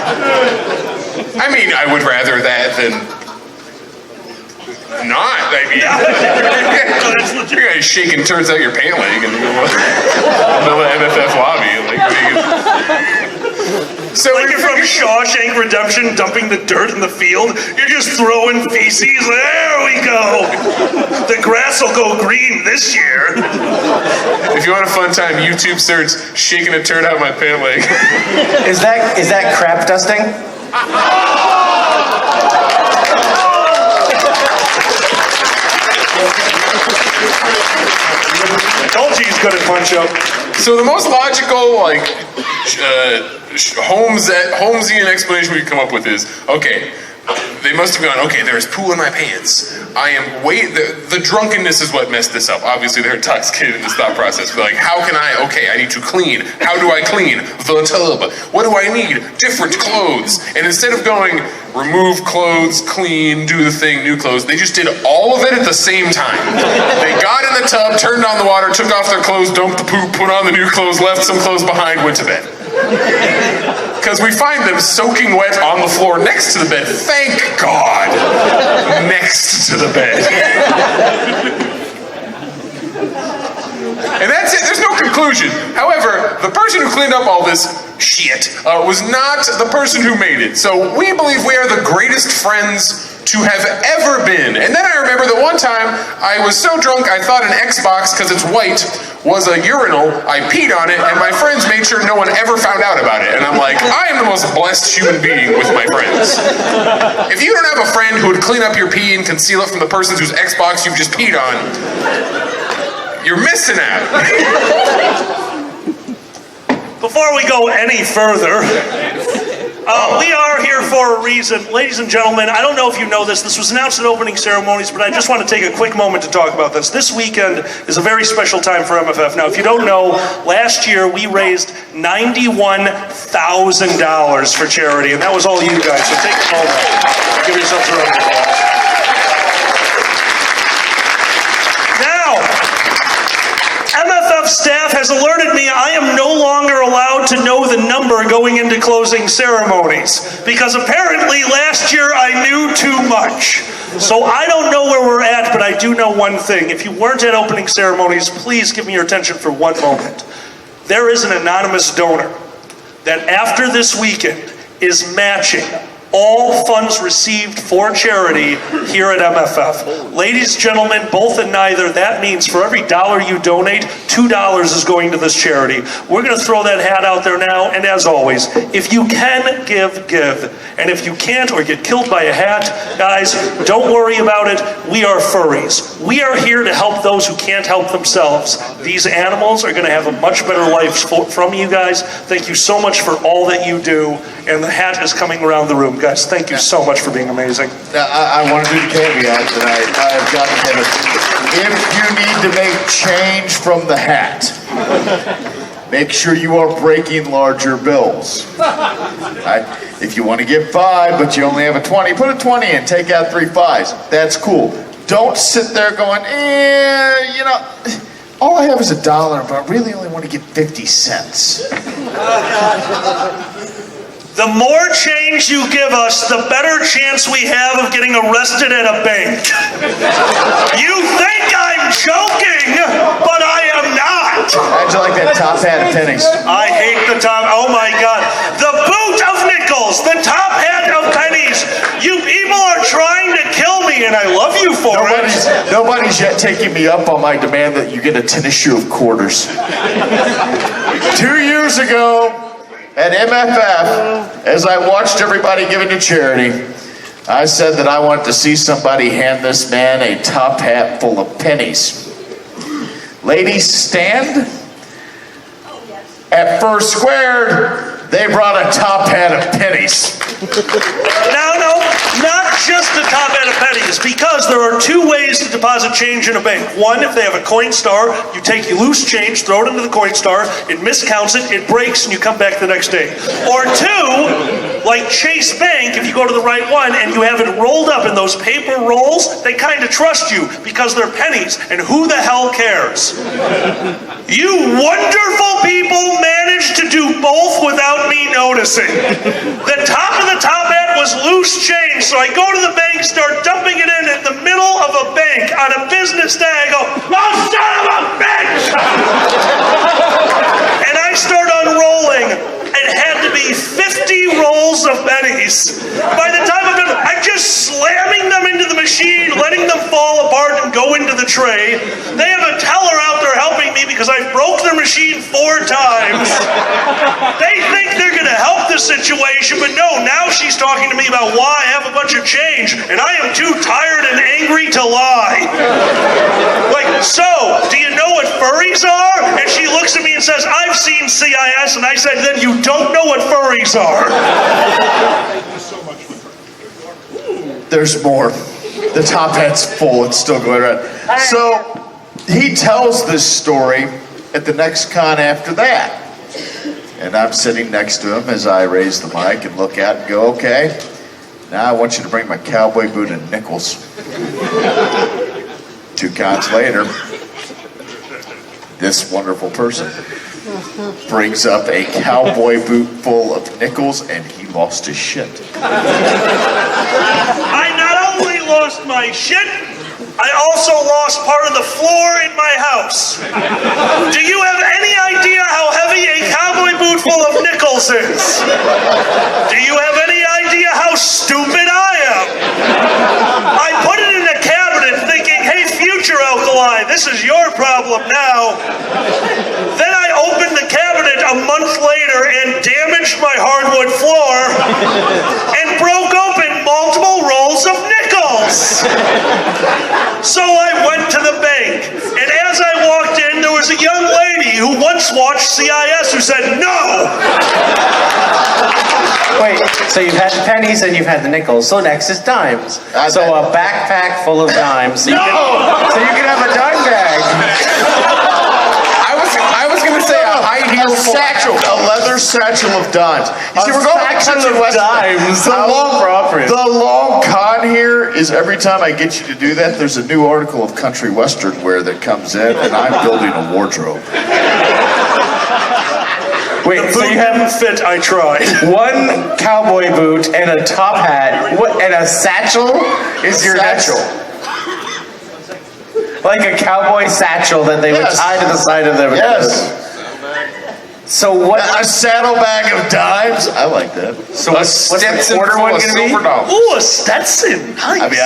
I mean, I would rather that than... not. I mean, That's legit. you guys shaking turds out your pant leg in the middle of the MFF lobby. So Like you're from Shawshank Redemption, dumping the dirt in the field. You're just throwing feces. There we go. The grass will go green this year. if you want a fun time, YouTube search "shaking a turd out my pant leg." Is that crap dusting? Told you he's good at punch-up. So the most logical, Holmesian explanation we could come up with is, okay, they must have gone, okay, there's poo in my pants. The drunkenness is what messed this up. Obviously, they're intoxicated in this thought process. But how can I need to clean. How do I clean? The tub. What do I need? Different clothes. And instead of going, remove clothes, clean, do the thing, new clothes, they just did all of it at the same time. They got in the tub, turned on the water, took off their clothes, dumped the poop, put on the new clothes, left some clothes behind, went to bed. Because we find them soaking wet on the floor next to the bed. Thank God. Next to the bed. And that's it. There's no conclusion. However, the person who cleaned up all this shit was not the person who made it. So we believe we are the greatest friends to have ever been. And then I remember that one time I was so drunk I thought an Xbox, because it's white, was a urinal. I peed on it, and my friends made sure no one ever found out about it. And I'm like, I am the most blessed human being with my friends. If you don't have a friend who would clean up your pee and conceal it from the person whose Xbox you've just peed on, you're missing out. Before we go any further, we are here for a reason. Ladies and gentlemen, I don't know if you know this. This was announced at opening ceremonies, but I just want to take a quick moment to talk about this. This weekend is a very special time for MFF. Now, if you don't know, last year we raised $91,000 for charity, and that was all you guys. So take a moment. Give yourselves a round of applause. Now, MFF staff has alerted me I am no longer allowed to know the number going into closing ceremonies, because apparently last year I knew too much. So I don't know where we're at, but I do know one thing. If you weren't at opening ceremonies, please give me your attention for one moment. There is an anonymous donor that after this weekend is matching all funds received for charity here at MFF. Ladies, gentlemen, both and neither, that means for every dollar you donate, $2 is going to this charity. We're going to throw that hat out there now, and as always, if you can give, give. And if you can't or get killed by a hat, guys, don't worry about it. We are furries. We are here to help those who can't help themselves. These animals are going to have a much better life from you guys. Thank you so much for all that you do, and the hat is coming around the room. Guys, thank you so much for being amazing. Now, I want to do the caveat that I've got to give it. If you need to make change from the hat, make sure you are breaking larger bills. Right? If you want to give 5, but you only have a 20, put a 20 in, take out 3 5s. That's cool. Don't sit there going, all I have is $1, but I really only want to give 50 cents. The more change you give us, the better chance we have of getting arrested at a bank. You think I'm joking, but I am not. How'd you like that top hat of pennies? I hate the top. Oh my God. The boot of nickels, the top hat of pennies. You people are trying to kill me, and I love you for it. Nobody's yet taking me up on my demand that you get a tennis shoe of quarters. 2 years ago, at MFF, as I watched everybody give it to charity, I said that I wanted to see somebody hand this man a top hat full of pennies. Ladies, stand. At First Squared, they brought a top hat of pennies. No, not just a top hat of pennies, because there are 2 ways to deposit change in a bank. One, if they have a coin star, you take your loose change, throw it into the coin star, it miscounts it, it breaks, and you come back the next day. Or 2, like Chase Bank, if you go to the right one and you have it rolled up in those paper rolls, they kind of trust you because they're pennies, and who the hell cares? You wonderful people managed to do both without me noticing. The top of the top hat was loose change. So I go to the bank, start dumping it in the middle of a bank on a business day. I go, oh, son of a bitch! And I start unrolling. It had to be 50 rolls of pennies. By the time I'm just slamming them into the machine, letting them fall apart and go into the tray. They have a teller out there helping me because I broke their machine 4 times. They think they're going to help the situation, but no, now she's talking to me about why I have a bunch of change, and I am too tired and angry to lie. Like, so, do you know what furries are? And she looks at me and says, I've seen CIS, and I said, then you don't know what furries are. There's more. The top hat's full. It's still going around. So he tells this story at the next con after that. And I'm sitting next to him as I raise the mic and look out and go, okay, now I want you to bring my cowboy boot and nickels. 2 cons later, this wonderful person brings up a cowboy boot full of nickels, and he lost his shit. I not only lost my shit, I also lost part of the floor in my house. Do you have any idea how heavy a cowboy boot full of nickels is? Do you have any idea how stupid I am? I put it in a cabinet thinking, hey, future Alkali, this is your problem now. Then I opened the cabinet a month later and damaged my hardwood floor and broke open multiple rolls of nickels. So I went to the bank, and as I walked in, there was a young lady who once watched CIS who said, no! Wait, so you've had pennies and you've had the nickels, so next is dimes. So a backpack full of dimes. So you can have a dime bag. I was going to say a high heel satchel, a leather satchel of dimes. You see, we're going back to dimes. The long con here is every time I get you to do that, there's a new article of country western wear that comes in, and I'm building a wardrobe. Wait, the boot didn't fit, I tried. 1 cowboy boot and a top hat, and a satchel is your satchel. Like a cowboy satchel that they would tie to the side of their... Yes. So what? A saddlebag of dimes. I like that. So what's the quarter one going to be? Ooh, a Stetson. Nice. I mean,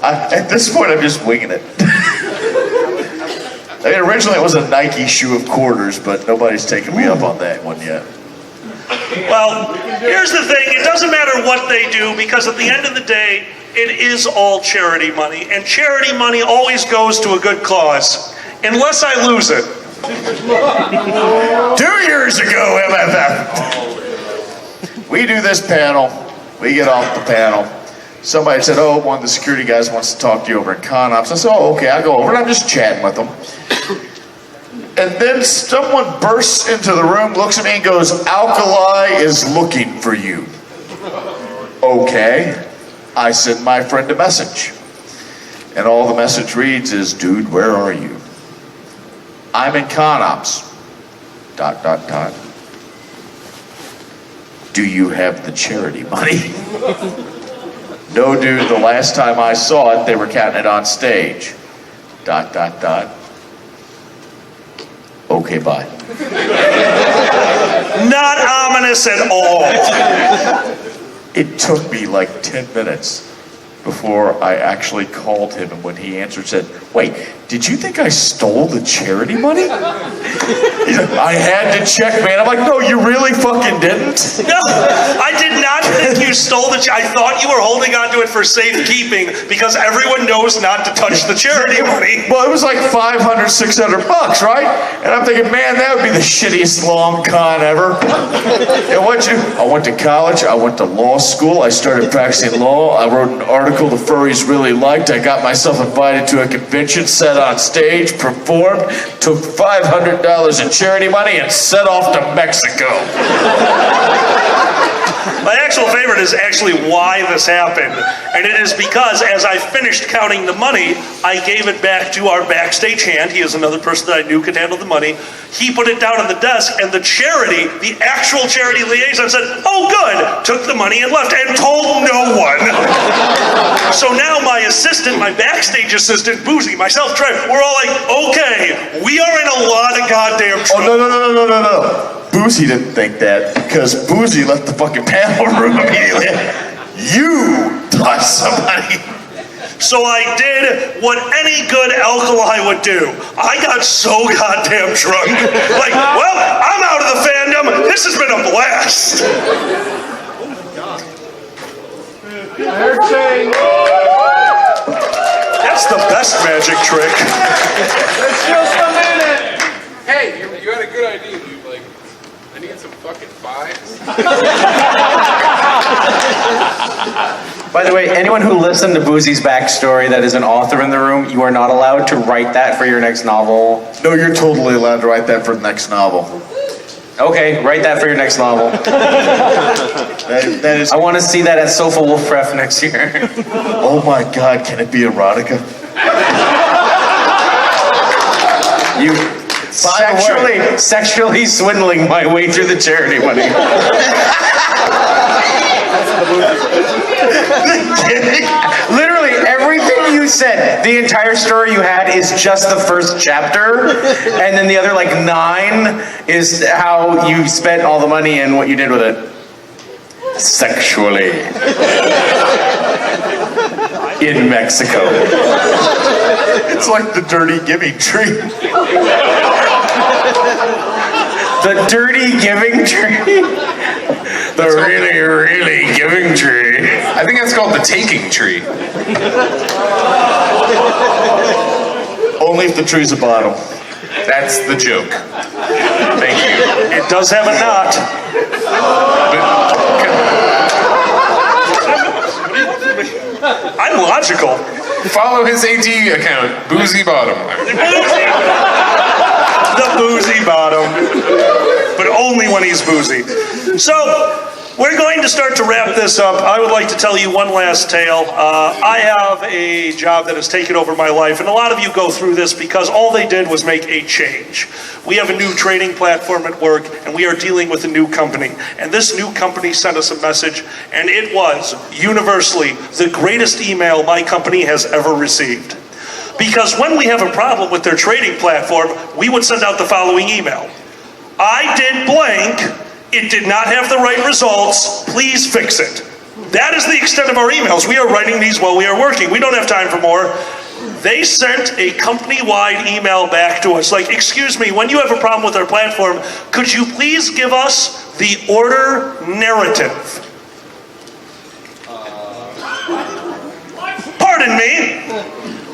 at this point, I'm just winging it. I mean, originally it was a Nike shoe of quarters, but nobody's taken me up on that one yet. Well, here's the thing. It doesn't matter what they do, because at the end of the day, it is all charity money. And charity money always goes to a good cause, unless I lose it. 2 years ago, MFF. We do this panel. We get off the panel. Somebody said, oh, one of the security guys wants to talk to you over in ConOps. I said, oh, okay, I'll go over, and I'm just chatting with them. And then someone bursts into the room, looks at me, and goes, Alkali is looking for you. Okay. I send my friend a message. And all the message reads is, dude, where are you? I'm in ConOps. ... Do you have the charity money? No, dude, the last time I saw it, they were counting it on stage. ... Okay, bye. Not ominous at all. It took me like 10 minutes before I actually called him, and when he answered, said, wait, did you think I stole the charity money? He said, I had to check, man. I'm like, no, you really fucking didn't? No, I did not think you stole the I thought you were holding on to it for safekeeping because everyone knows not to touch the charity money. Well, it was like $500, $600, right? And I'm thinking, man, that would be the shittiest long con ever. And I went to college, I went to law school, I started practicing law, I wrote an article the furries really liked, I got myself invited to a convention, sat on stage, performed, took $500 in charity money, and set off to Mexico. My actual favorite is actually why this happened. And it is because as I finished counting the money, I gave it back to our backstage hand. He is another person that I knew could handle the money. He put it down on the desk, and the charity, the actual charity liaison said, "Oh, good," took the money and left and told no one. So now my assistant, my backstage assistant, Boozy, myself, Trey, we're all like, okay, we are in a lot of goddamn trouble. Oh, no. Boozy didn't think that because Boozy left the fucking panel room immediately. You touched somebody. So I did what any good alkali would do. I got so goddamn drunk. Like, well, I'm out of the fandom. This has been a blast. That's the best magic trick. It's just a minute. Hey, you had a good idea, dude. Like, I need some fucking fives. By the way, anyone who listened to Boozy's backstory that is an author in the room, you are not allowed to write that for your next novel. No, you're totally allowed to write that for the next novel. Okay, write that for your next novel. That is. I want to see that at Sofa Wolf Pref next year. Oh my God, can it be erotica? You sexually swindling my way through the charity money. Literally everything you said, the entire story you had is just the first chapter, and then the other like 9 is how you spent all the money and what you did with it. Sexually. In Mexico. It's like the dirty giving tree. The dirty giving tree? The really, really giving tree. I think that's called the taking tree. Only if the tree's a bottom. That's the joke. Thank you. It does have a knot. I'm logical. Follow his AD account, Boozy Bottom. The boozy bottom. But only when he's boozy. So, we're going to start to wrap this up. I would like to tell you one last tale. I have a job that has taken over my life, and a lot of you go through this because all they did was make a change. We have a new training platform at work, and we are dealing with a new company. And this new company sent us a message, and it was, universally, the greatest email my company has ever received. Because when we have a problem with their trading platform, we would send out the following email. I did blank. It did not have the right results. Please fix it. That is the extent of our emails. We are writing these while we are working. We don't have time for more. They sent a company-wide email back to us like, excuse me, when you have a problem with our platform, could you please give us the order narrative? Pardon me?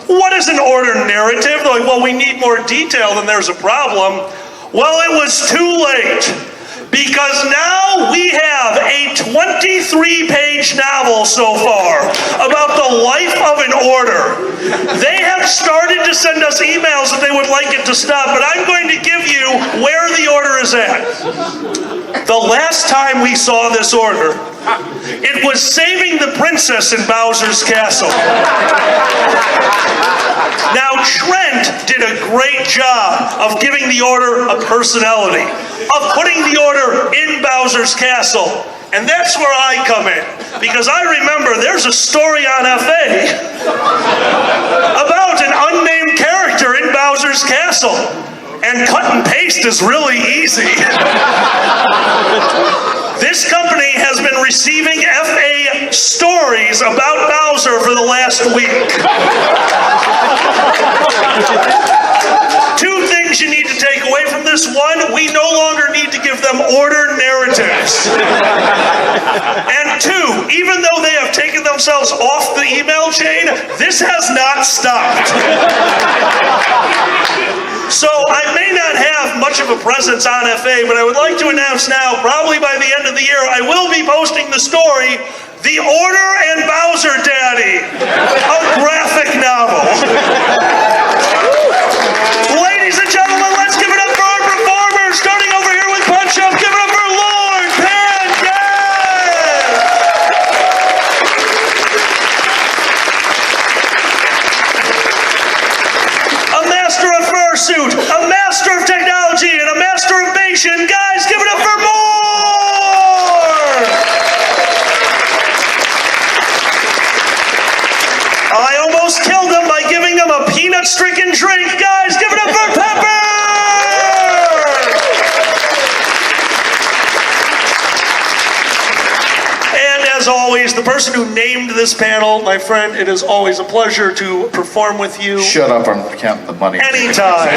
What is an order narrative? They're like, well, we need more detail, then there's a problem. Well, it was too late. Because now we have a 23-page novel so far about the life of an order. They have started to send us emails that they would like it to stop, but I'm going to give you where the order is at. The last time we saw this order, it was saving the princess in Bowser's castle. Now, Trent did a great job of giving the order a personality, of putting the order in Bowser's castle. And that's where I come in. Because I remember there's a story on FA about an unnamed character in Bowser's castle. And cut and paste is really easy. This company has been receiving FA stories about Bowser for the last week. 2 things you need to take away from this. 1, we no longer need to give them order narratives. And 2, even though they have taken themselves off the email chain, this has not stopped. So I may not have much of a presence on FA, but I would like to announce now, probably by the end of the year, I will be posting the story, The Order and Bowser Daddy, a graphic novel. Ladies and gentlemen, let's give it up for our performers, starting over here with Punch Up. Give it up for Lord Pan Gas! as always, the person who named this panel, my friend, it is always a pleasure to perform with you. Shut up, I'm counting the money. Anytime.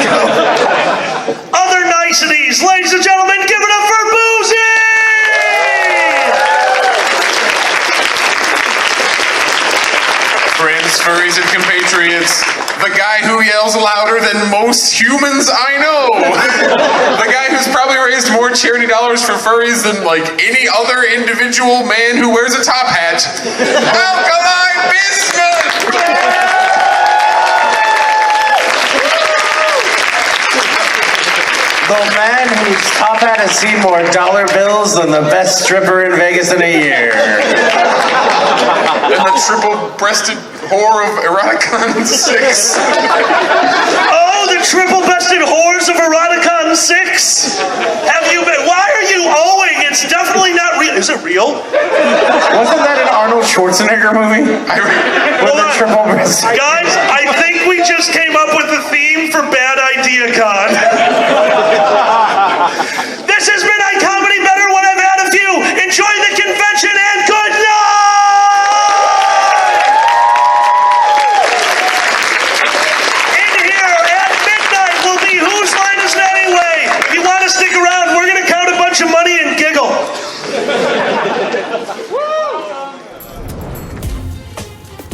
Other niceties, ladies and gentlemen, give it up for Boozy! Friends, furries, and compatriots, the guy who yells louder than most humans I know. The guy who's probably raised more charity dollars for furries than like any other individual man who wears a top hat. Alkaline Biscuit! The man whose top hat has seen more dollar bills than the best stripper in Vegas in a year. And the triple-breasted whore of Eroticon 6. Oh, the triple-bested whores of Eroticon 6? Have you been? Why are you owing? It's definitely not real. Is it real? Wasn't that an Arnold Schwarzenegger movie? With the triple-breasted? Guys, I think we just came up with the theme for Bad Idea Con. This has been iComedy Better When I've Had a Few. Enjoy the convention and good night! In here at midnight will be Whose Line Is It Anyway? If you want to stick around, we're going to count a bunch of money and giggle.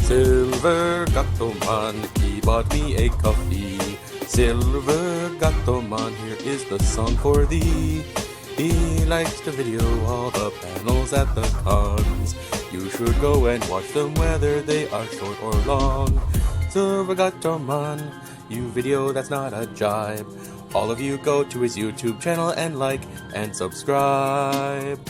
Silver Gatoman, he bought me a coffee. Silver Gatoman, here is the song for thee. He likes to video all the panels at the cons. You should go and watch them whether they are short or long. Silver Gatoman, you video that's not a jibe. All of you go to his YouTube channel and like and subscribe.